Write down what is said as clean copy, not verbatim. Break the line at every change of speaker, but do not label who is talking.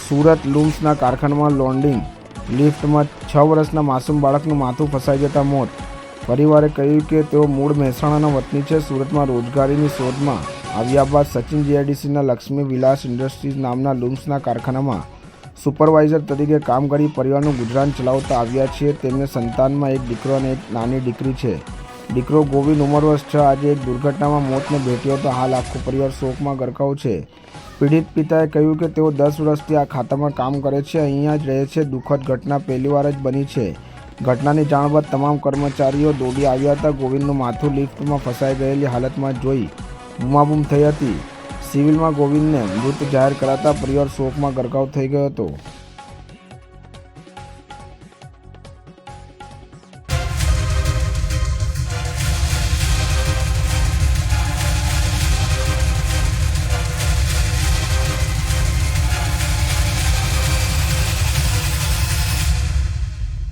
સુરત લૂમ્સના કારખાનામાં લોડિંગ લિફ્ટમાં 6 વર્ષના માસૂમ બાળકનું માથું ફસાઈ જતા મોત. પરિવારે કહ્યું કે તેઓ મૂળ મહેસાણાના વતની છે. સુરતમાં રોજગારીની શોધમાં આવ્યા બાદ સચિન જીઆઈડીસીના લક્ષ્મી વિલાસ ઇન્ડસ્ટ્રીઝ નામના લૂમ્સના કારખાનામાં સુપરવાઇઝર તરીકે કામ કરી પરિવારનું ગુજરાન ચલાવતા આવ્યા છે. તેમને સંતાનમાં એક દીકરો અને એક નાની દીકરી છે. દીકરો ગોવિંદ ઉંમર વર્ષ 6 આજે એક દુર્ઘટનામાં મોતને ભેટ્યો હતો. હાલ આખો પરિવાર શોકમાં ગરકાવ છે. પીડિત પિતાએ કહ્યું કે તેઓ 10 વર્ષથી આ ખાતામાં કામ કરે છે, અહીંયા જ રહે છે. દુઃખદ ઘટના પહેલીવાર જ બની છે. ઘટનાની જાણ બાદ તમામ કર્મચારીઓ દોડી આવ્યા હતા. ગોવિંદનું માથું લિફ્ટમાં ફસાઈ ગયેલી હાલતમાં જોઈ બૂમાબૂમ થઈ હતી. સિવિલમાં ગોવિંદને મૃત જાહેર કરાતા પરિવાર શોકમાં ગરકાવ થઈ ગયો હતો.